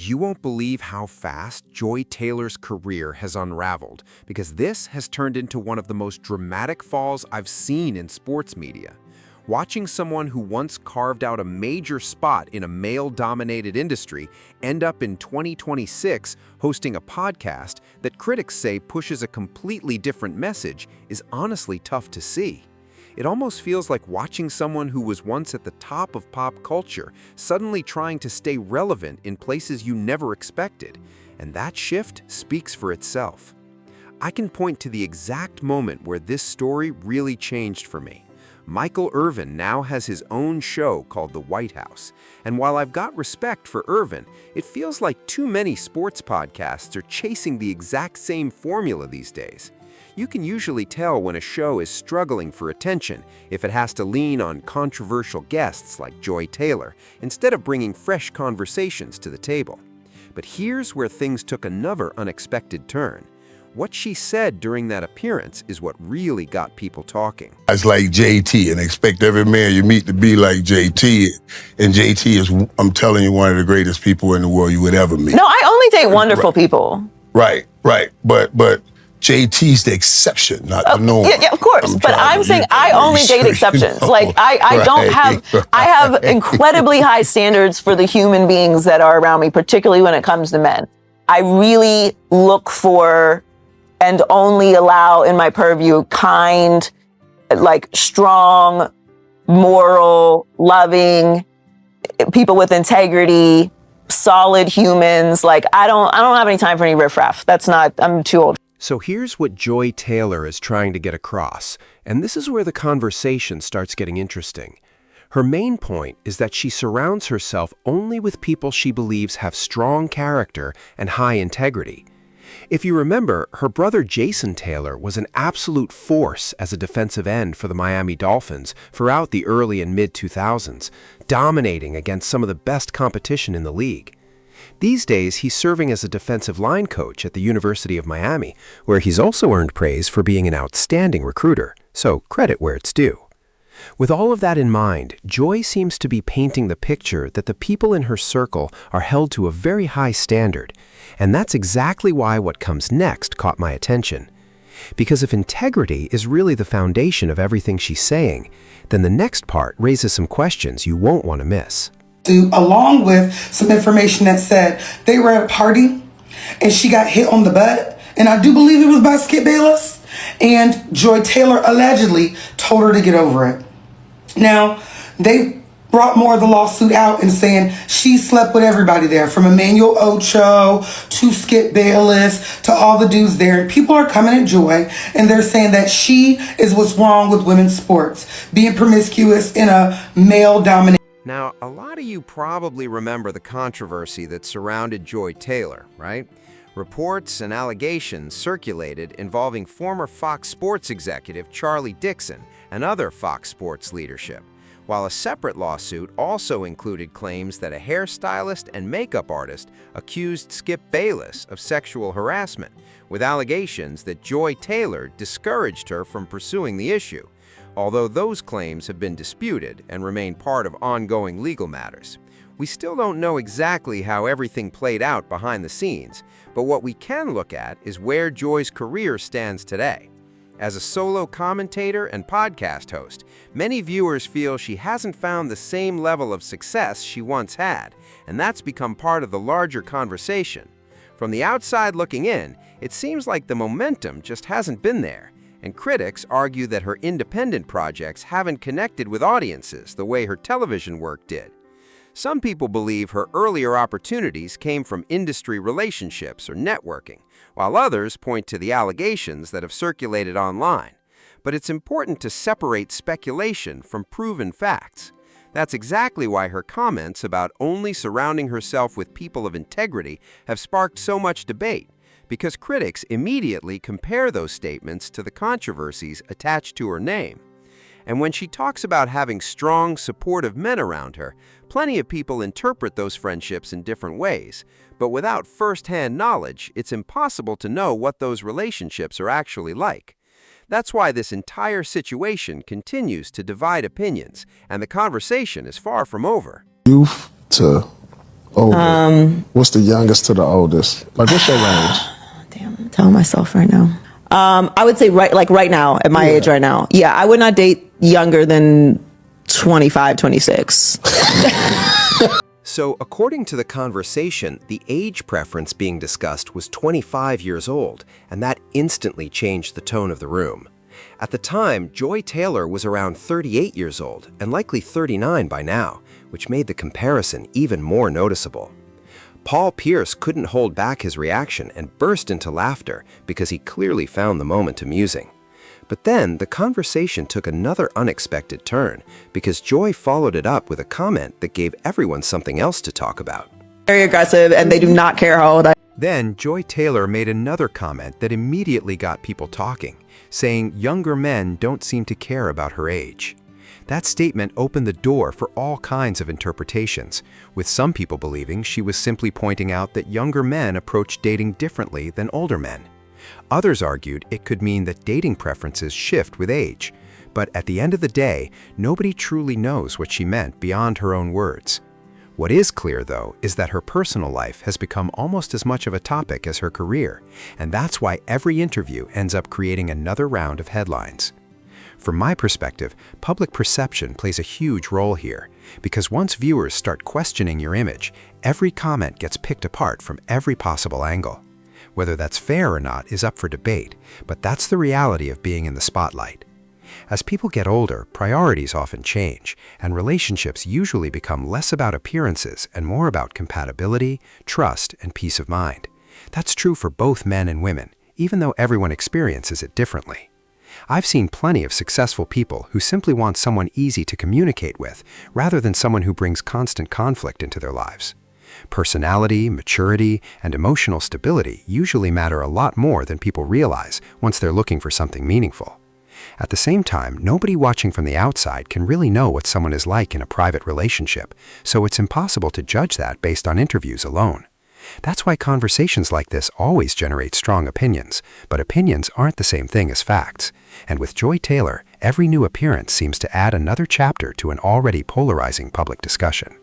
You won't believe how fast Joy Taylor's career has unraveled, because this has turned into one of the most dramatic falls I've seen in sports media. Watching someone who once carved out a major spot in a male-dominated industry end up in 2026 hosting a podcast that critics say pushes a completely different message is honestly tough to see. It almost feels like watching someone who was once at the top of pop culture suddenly trying to stay relevant in places you never expected, and that shift speaks for itself. I can point to the exact moment where this story really changed for me. Michael Irvin now has his own show called The White House, and while I've got respect for Irvin, it feels like too many sports podcasts are chasing the exact same formula these days. You can usually tell when a show is struggling for attention if it has to lean on controversial guests like Joy Taylor instead of bringing fresh conversations to the table. But here's where things took another unexpected turn. What she said during that appearance is what really got people talking. It's like JT, and expect every man you meet to be like JT. And JT is, I'm telling you, one of the greatest people in the world you would ever meet. No, I only date wonderful people. Right. But JT's the exception, not the norm. Yeah, of course. But I'm saying I only date exceptions. Like I have incredibly high standards for the human beings that are around me, particularly when it comes to men. I really look for and only allow in my purview kind, like strong, moral, loving people with integrity, solid humans. Like I don't have any time for any riffraff. I'm too old. So here's what Joy Taylor is trying to get across, and this is where the conversation starts getting interesting. Her main point is that she surrounds herself only with people she believes have strong character and high integrity. If you remember, her brother Jason Taylor was an absolute force as a defensive end for the Miami Dolphins throughout the early and mid-2000s, dominating against some of the best competition in the league. These days, he's serving as a defensive line coach at the University of Miami, where he's also earned praise for being an outstanding recruiter, so credit where it's due. With all of that in mind, Joy seems to be painting the picture that the people in her circle are held to a very high standard, and that's exactly why what comes next caught my attention. Because if integrity is really the foundation of everything she's saying, then the next part raises some questions you won't want to miss. Along with some information that said they were at a party and she got hit on the butt, and I do believe it was by Skip Bayless, and Joy Taylor allegedly told her to get over it. Now, they brought more of the lawsuit out and saying she slept with everybody there, from Emmanuel Ocho to Skip Bayless to all the dudes there. And people are coming at Joy and they're saying that she is what's wrong with women's sports, being promiscuous in a male-dominated. Now, a lot of you probably remember the controversy that surrounded Joy Taylor, right? Reports and allegations circulated involving former Fox Sports executive Charlie Dixon and other Fox Sports leadership, while a separate lawsuit also included claims that a hairstylist and makeup artist accused Skip Bayless of sexual harassment, with allegations that Joy Taylor discouraged her from pursuing the issue, although those claims have been disputed and remain part of ongoing legal matters. We still don't know exactly how everything played out behind the scenes, but what we can look at is where Joy's career stands today. As a solo commentator and podcast host, many viewers feel she hasn't found the same level of success she once had, and that's become part of the larger conversation. From the outside looking in, it seems like the momentum just hasn't been there, and critics argue that her independent projects haven't connected with audiences the way her television work did. Some people believe her earlier opportunities came from industry relationships or networking, while others point to the allegations that have circulated online. But it's important to separate speculation from proven facts. That's exactly why her comments about only surrounding herself with people of integrity have sparked so much debate, because critics immediately compare those statements to the controversies attached to her name. And when she talks about having strong, supportive men around her, plenty of people interpret those friendships in different ways. But without first-hand knowledge, it's impossible to know what those relationships are actually like. That's why this entire situation continues to divide opinions, and the conversation is far from over. Youth to Older. What's the youngest to the oldest? Like, what's your range? Damn, I'm telling myself right now. I would say right now, at my age right now. Yeah, I would not date younger than 25, 26. So, according to the conversation, the age preference being discussed was 25 years old, and that instantly changed the tone of the room. At the time, Joy Taylor was around 38 years old, and likely 39 by now, which made the comparison even more noticeable. Paul Pierce couldn't hold back his reaction and burst into laughter because he clearly found the moment amusing. But then the conversation took another unexpected turn because Joy followed it up with a comment that gave everyone something else to talk about. Very aggressive, and they do not care how old I am. Then Joy Taylor made another comment that immediately got people talking, saying younger men don't seem to care about her age. That statement opened the door for all kinds of interpretations, with some people believing she was simply pointing out that younger men approach dating differently than older men. Others argued it could mean that dating preferences shift with age, but at the end of the day, nobody truly knows what she meant beyond her own words. What is clear, though, is that her personal life has become almost as much of a topic as her career, and that's why every interview ends up creating another round of headlines. From my perspective, public perception plays a huge role here, because once viewers start questioning your image, every comment gets picked apart from every possible angle. Whether that's fair or not is up for debate, but that's the reality of being in the spotlight. As people get older, priorities often change, and relationships usually become less about appearances and more about compatibility, trust, and peace of mind. That's true for both men and women, even though everyone experiences it differently. I've seen plenty of successful people who simply want someone easy to communicate with, rather than someone who brings constant conflict into their lives. Personality, maturity, and emotional stability usually matter a lot more than people realize once they're looking for something meaningful. At the same time, nobody watching from the outside can really know what someone is like in a private relationship, so it's impossible to judge that based on interviews alone. That's why conversations like this always generate strong opinions, but opinions aren't the same thing as facts. And with Joy Taylor, every new appearance seems to add another chapter to an already polarizing public discussion.